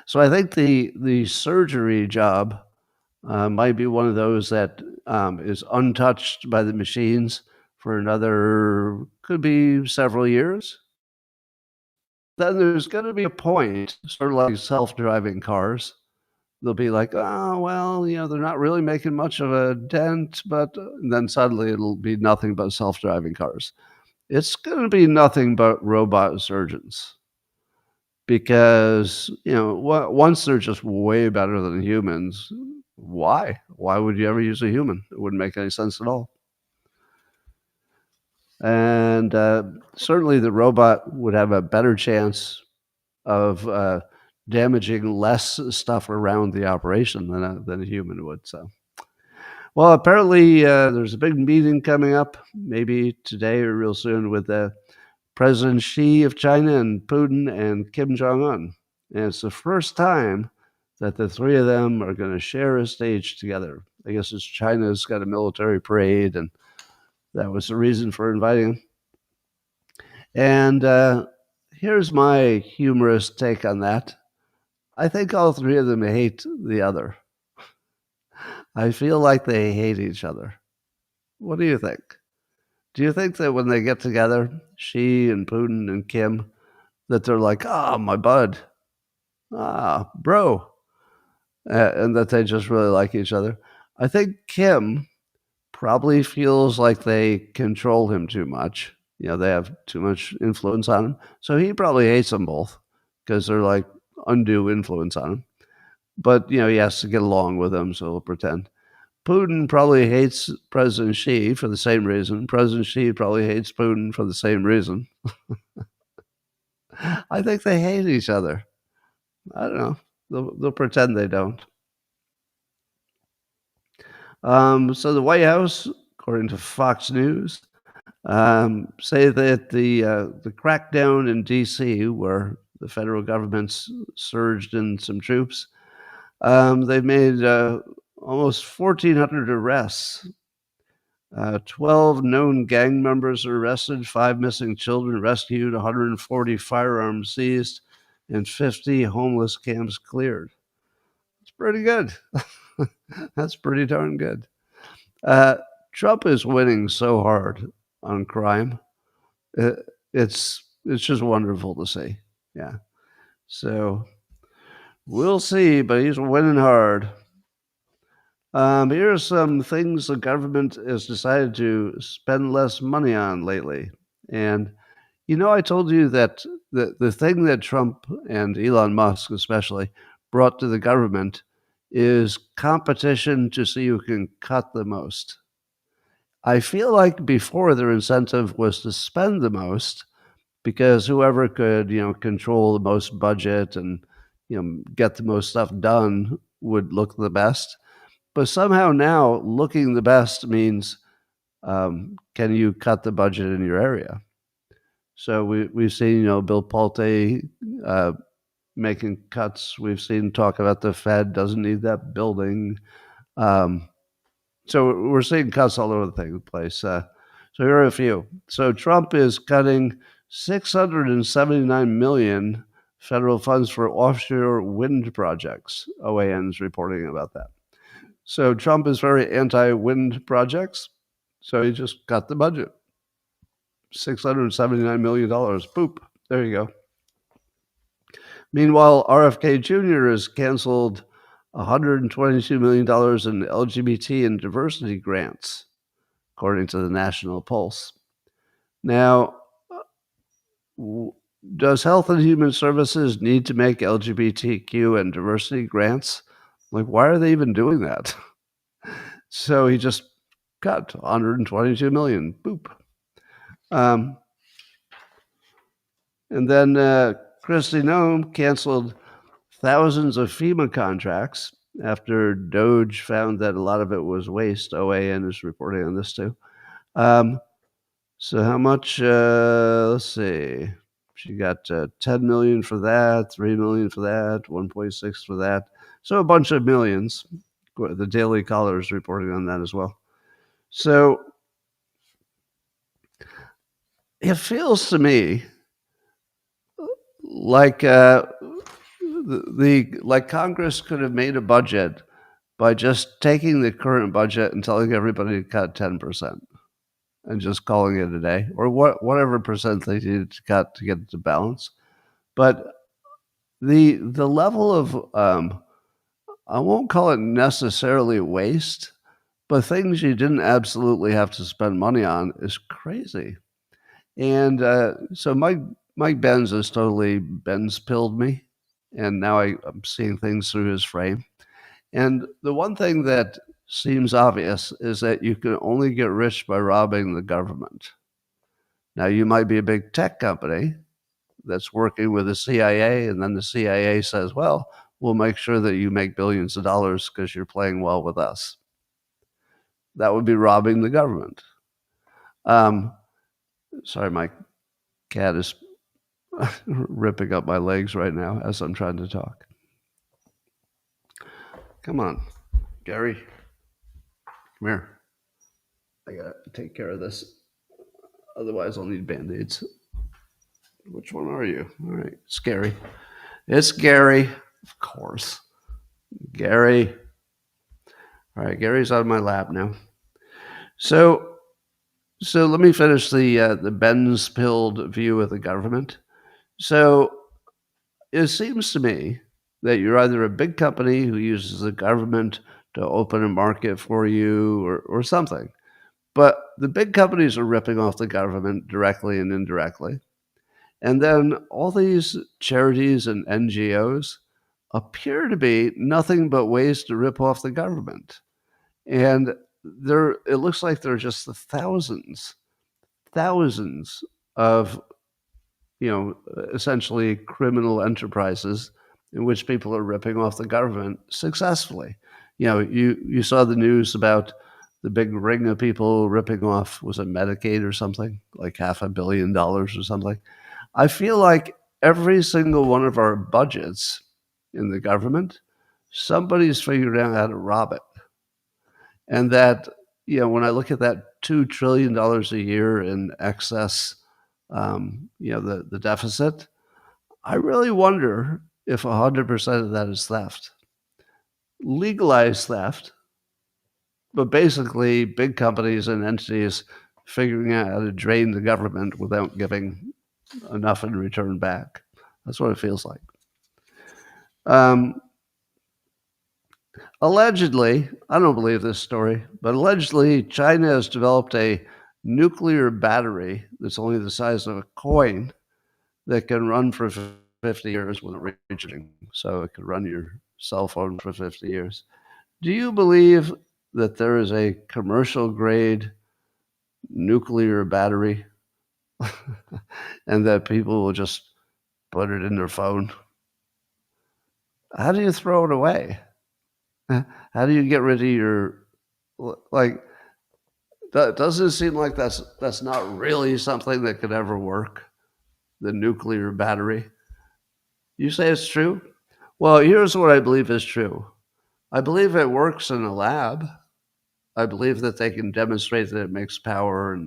So I think the surgery job might be one of those that is untouched by the machines for another, could be several years. Then there's going to be a point, sort of like self-driving cars. They'll be like, oh, well, they're not really making much of a dent, but then suddenly it'll be nothing but self-driving cars. It's going to be nothing but robot surgeons, because, once they're just way better than humans, why? Why would you ever use a human? It wouldn't make any sense at all. And certainly the robot would have a better chance of damaging less stuff around the operation than a human would. So, well, apparently there's a big meeting coming up, maybe today or real soon, with President Xi of China and Putin and Kim Jong Un. And it's the first time that the three of them are going to share a stage together. I guess it's China's got a military parade, and that was the reason for inviting them. And here's my humorous take on that. I think all three of them hate the other. I feel like they hate each other. What do you think? Do you think that when they get together, Xi and Putin and Kim, that they're like, "Ah, my bud, bro," and that they just really like each other? I think Kim probably feels like they control him too much. They have too much influence on him. So he probably hates them both because they're like undue influence on him. But, he has to get along with them, so he'll pretend. Putin probably hates President Xi for the same reason. President Xi probably hates Putin for the same reason. I think they hate each other. I don't know. They'll pretend they don't. So the White House, according to Fox News, say that the crackdown in D.C., where the federal government's surged in some troops, they've made almost 1,400 arrests. 12 known gang members are arrested, 5 missing children rescued, 140 firearms seized, and 50 homeless camps cleared. It's pretty good. That's pretty darn good. Trump is winning so hard on crime. It's just wonderful to see. Yeah. So we'll see, but he's winning hard. Here are some things the government has decided to spend less money on lately. And, I told you that the thing that Trump and Elon Musk especially brought to the government is competition to see who can cut the most. I feel like before their incentive was to spend the most because whoever could, control the most budget and, get the most stuff done would look the best. But somehow now looking the best means can you cut the budget in your area? So we've seen, Bill Pulte making cuts. We've seen talk about the Fed doesn't need that building. So we're seeing cuts all over the place. So here are a few. So Trump is cutting $679 million federal funds for offshore wind projects. OAN is reporting about that. So Trump is very anti-wind projects. So he just cut the budget. $679 million. Boop. There you go. Meanwhile, RFK Jr. has canceled $122 million in LGBT and diversity grants, according to the National Pulse. Now, does Health and Human Services need to make LGBTQ and diversity grants? Like, why are they even doing that? So he just cut $122 million. Boop. And then Kristi Noem canceled thousands of FEMA contracts after DOGE found that a lot of it was waste. OAN is reporting on this too. So how much? Let's see. She got $10 million for that, $3 million for that, 1.6 for that. So a bunch of millions. The Daily Caller is reporting on that as well. So it feels to me like like Congress could have made a budget by just taking the current budget and telling everybody to cut 10% and just calling it a day, or whatever percent they needed to cut to get it to balance. But the level of I won't call it necessarily waste, but things you didn't absolutely have to spend money on is crazy. And so my Mike Benz has totally Benz pilled me, and now I'm seeing things through his frame. And the one thing that seems obvious is that you can only get rich by robbing the government. Now, you might be a big tech company that's working with the CIA, and then the CIA says, well, we'll make sure that you make billions of dollars because you're playing well with us. That would be robbing the government. Sorry, my cat is ripping up my legs right now as I'm trying to talk. Come on, Gary. Come here. I gotta take care of this. Otherwise, I'll need band-aids. Which one are you? All right, it's Gary. It's Gary, of course. Gary. All right, Gary's on my lap now. So let me finish the Ben's pilled view of the government. So it seems to me that you're either a big company who uses the government to open a market for you or something. But the big companies are ripping off the government directly and indirectly. And then all these charities and NGOs appear to be nothing but ways to rip off the government. And it looks like there are just the thousands of, essentially criminal enterprises in which people are ripping off the government successfully. You saw the news about the big ring of people ripping off, was it Medicaid or something, like $500 million or something. I feel like every single one of our budgets in the government, somebody's figured out how to rob it. And that, when I look at that $2 trillion a year in excess, the deficit, I really wonder if 100% of that is theft. Legalized theft, but basically big companies and entities figuring out how to drain the government without giving enough in return back. That's what it feels like. Allegedly, I don't believe this story, but allegedly China has developed a nuclear battery that's only the size of a coin that can run for 50 years without recharging. So it could run your cell phone for 50 years. Do you believe that there is a commercial grade nuclear battery and that people will just put it in their phone? How do you throw it away? How do you get rid of your, like, doesn't it seem like that's not really something that could ever work, the nuclear battery? You say it's true? Well, here's what I believe is true. I believe it works in a lab. I believe that they can demonstrate that it makes power.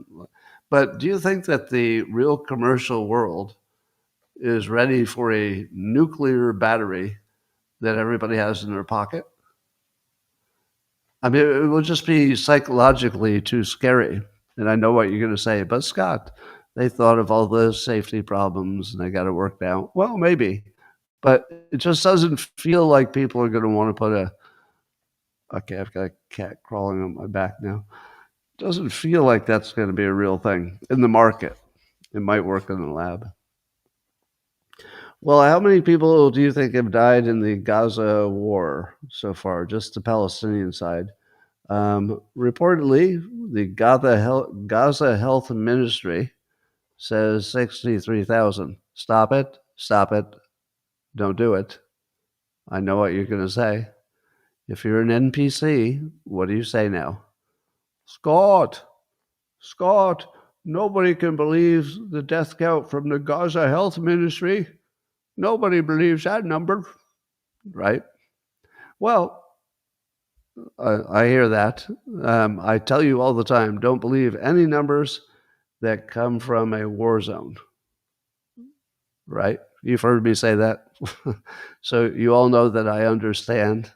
But do you think that the real commercial world is ready for a nuclear battery that everybody has in their pocket? I mean, it will just be psychologically too scary. And I know what you're going to say, but Scott, they thought of all the safety problems and they got it worked out. Well, maybe, but it just doesn't feel like people are going to want to put okay, I've got a cat crawling on my back now. It doesn't feel like that's going to be a real thing in the market. It might work in the lab. Well, how many people do you think have died in the Gaza war so far, just the Palestinian side? Reportedly, the Gaza Health Ministry says 63,000. Stop it. Stop it. Don't do it. I know what you're going to say. If you're an NPC, what do you say now? Scott, nobody can believe the death count from the Gaza Health Ministry. Nobody believes that number, right? Well, I hear that. I tell you all the time, don't believe any numbers that come from a war zone, right? You've heard me say that. So you all know that I understand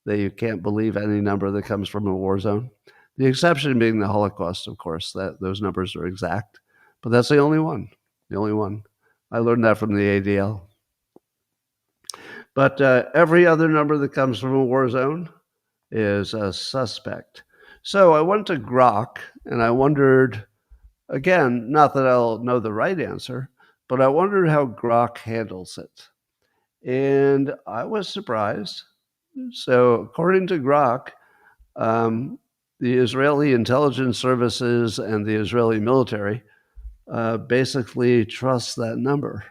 that you can't believe any number that comes from a war zone. The exception being the Holocaust, of course, that those numbers are exact. But that's the only one. The only one. I learned that from the ADL. But every other number that comes from a war zone is a suspect. So I went to Grok and I wondered, again, not that I'll know the right answer, but I wondered how Grok handles it. And I was surprised. So, according to Grok, um, the Israeli intelligence services and the Israeli military basically trust that number.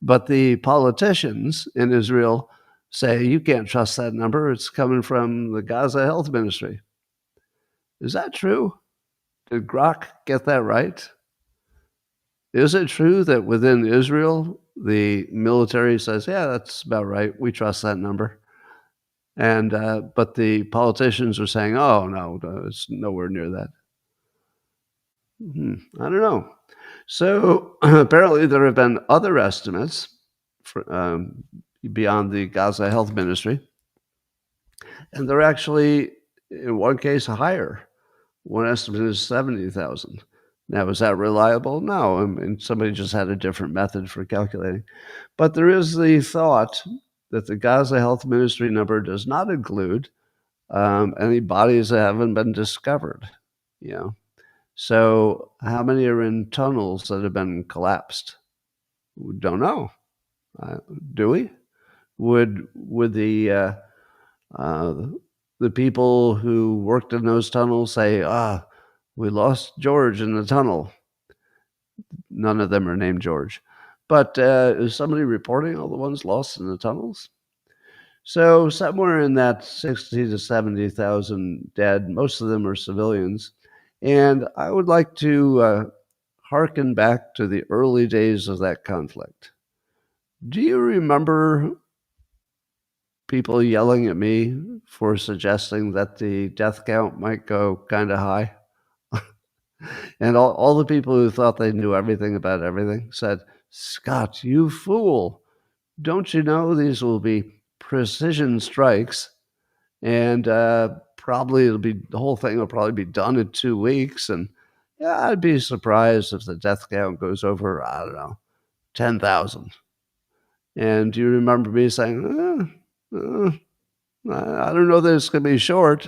But the politicians in Israel say you can't trust that number. It's coming from the Gaza Health Ministry. Is that true? Did Grok get that right? Is it true that within Israel, the military says, yeah, that's about right. We trust that number. And but the politicians are saying, oh, no, it's nowhere near that. I don't know. So apparently there have been other estimates beyond the Gaza Health Ministry, and they're actually, in one case, higher. One estimate is 70,000. Now, is that reliable? No. I mean, somebody just had a different method for calculating. But there is the thought that the Gaza Health Ministry number does not include any bodies that haven't been discovered. You know, so how many are in tunnels that have been collapsed? We don't know. Do we? Would the people who worked in those tunnels say, we lost George in the tunnel? None of them are named George. But is somebody reporting all the ones lost in the tunnels? So somewhere in that 60 to 70,000 dead, most of them are civilians. And I would like to hearken back to the early days of that conflict. Do you remember people yelling at me for suggesting that the death count might go kind of high? And all the people who thought they knew everything about everything said, Scott, you fool. Don't you know these will be precision strikes? And probably the whole thing will probably be done in 2 weeks. And yeah, I'd be surprised if the death count goes over, I don't know, 10,000. And do you remember me saying, I don't know that it's going to be short.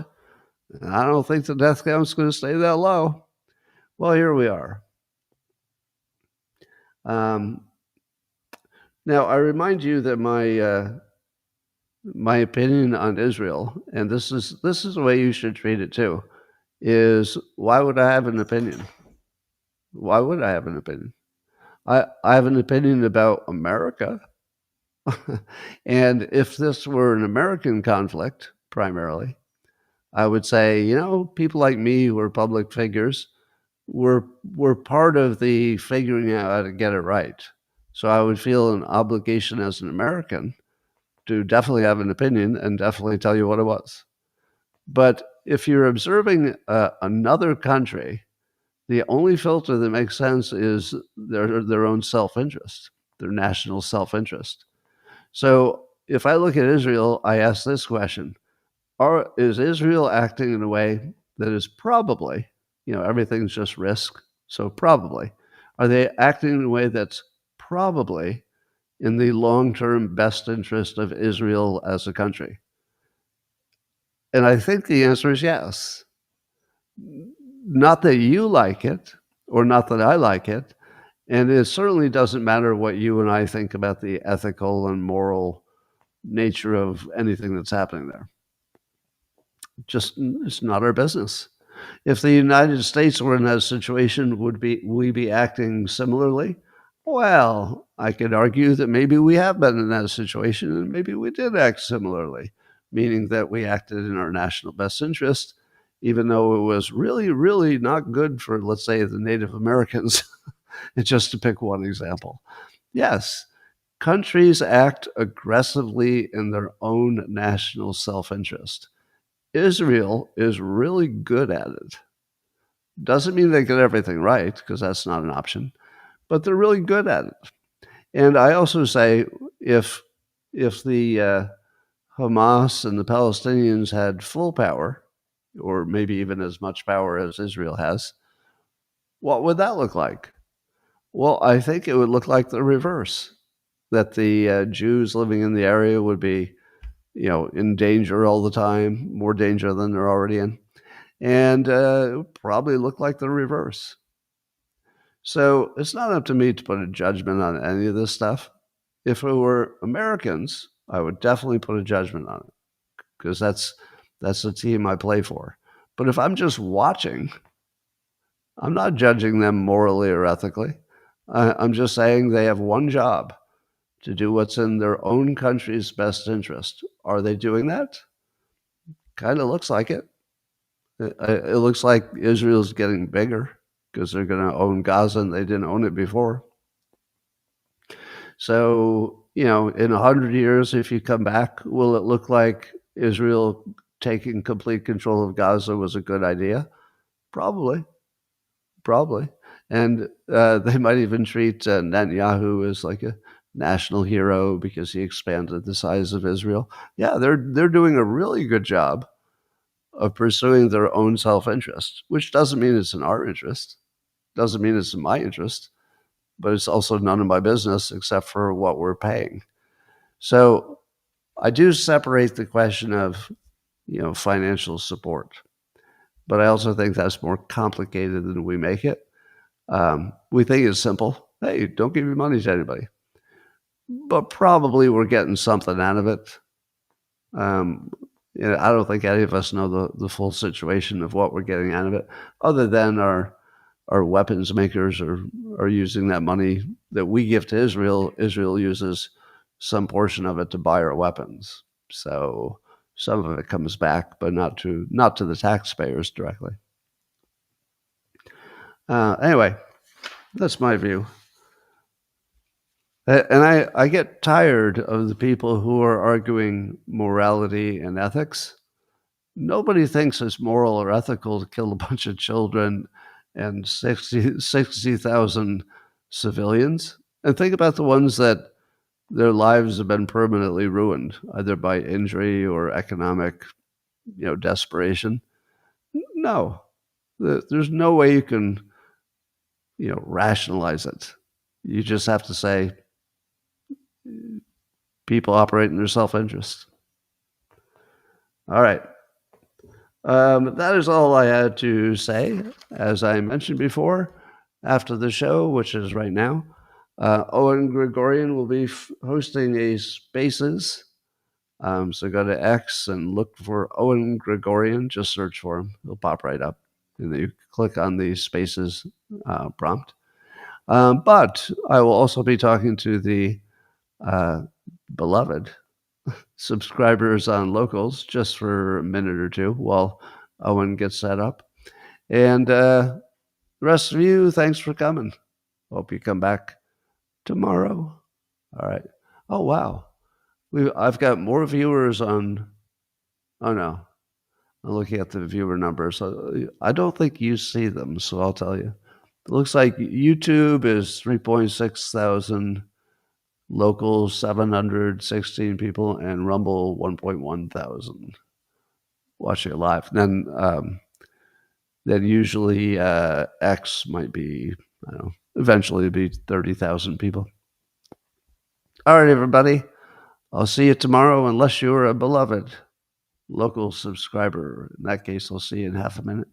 I don't think the death count's going to stay that low. Well, here we are. Now, I remind you that my opinion on Israel, and this is the way you should treat it too, is why would I have an opinion? Why would I have an opinion? I have an opinion about America. And if this were an American conflict, primarily, I would say, people like me who are public figures were part of the figuring out how to get it right. So I would feel an obligation as an American to definitely have an opinion and definitely tell you what it was. But if you're observing another country, the only filter that makes sense is their own self-interest, their national self-interest. So if I look at Israel, I ask this question: is Israel acting in a way that is probably, everything's just risk, so probably, are they acting in a way that's probably in the long-term best interest of Israel as a country? And I think the answer is yes. Not that you like it, or not that I like it, and it certainly doesn't matter what you and I think about the ethical and moral nature of anything that's happening there. Just, it's not our business. If the United States were in that situation, would we be acting similarly? Well, I could argue that maybe we have been in that situation, and maybe we did act similarly, meaning that we acted in our national best interest, even though it was really, really not good for, let's say, the Native Americans, just to pick one example. Yes, countries act aggressively in their own national self-interest. Israel is really good at it. Doesn't mean they get everything right, because that's not an option, but they're really good at it. And I also say, if the Hamas and the Palestinians had full power, or maybe even as much power as Israel has, what would that look like? Well, I think it would look like the reverse, that the Jews living in the area would be, in danger all the time, more danger than they're already in, and it would probably look like the reverse. So it's not up to me to put a judgment on any of this stuff. If it were Americans, I would definitely put a judgment on it because that's the team I play for. But if I'm just watching, I'm not judging them morally or ethically. I'm just saying they have one job to do what's in their own country's best interest. Are they doing that? Kind of looks like it. It looks like Israel's getting bigger because they're going to own Gaza and they didn't own it before. So, in 100 years, if you come back, will it look like Israel taking complete control of Gaza was a good idea? Probably. And they might even treat Netanyahu as like a national hero because he expanded the size of Israel. Yeah, they're doing a really good job of pursuing their own self-interest, which doesn't mean it's in our interest, doesn't mean it's in my interest, but it's also none of my business except for what we're paying. So I do separate the question of, financial support, but I also think that's more complicated than we make it. We think it's simple. Hey, don't give your money to anybody. But probably we're getting something out of it. I don't think any of us know the full situation of what we're getting out of it, other than our weapons makers are using that money that we give to Israel. Israel uses some portion of it to buy our weapons. So some of it comes back, but not to the taxpayers directly. Anyway, that's my view. And I get tired of the people who are arguing morality and ethics. Nobody thinks it's moral or ethical to kill a bunch of children and 60,000 civilians. And think about the ones that their lives have been permanently ruined, either by injury or economic, desperation. No, there's no way you can, rationalize it. You just have to say people operate in their self-interest. All right. That is all I had to say. As I mentioned before, after the show, which is right now, Owen Gregorian will be hosting a Spaces. So go to X and look for Owen Gregorian. Just search for him. He'll pop right up. And then you click on the Spaces prompt. But I will also be talking to the beloved subscribers on Locals just for a minute or two while Owen gets set up. And the rest of you, thanks for coming. Hope you come back tomorrow. All right. Oh, wow. I've got more viewers on. Oh, no. I'm looking at the viewer numbers. I don't think you see them, so I'll tell you. It looks like YouTube is 3.6 thousand. Local 716 people, and Rumble 1.1 thousand watching it live. Then usually X might be, I don't know, eventually it'll be 30,000 people. All right, everybody. I'll see you tomorrow unless you're a beloved local subscriber. In that case, I'll see you in half a minute.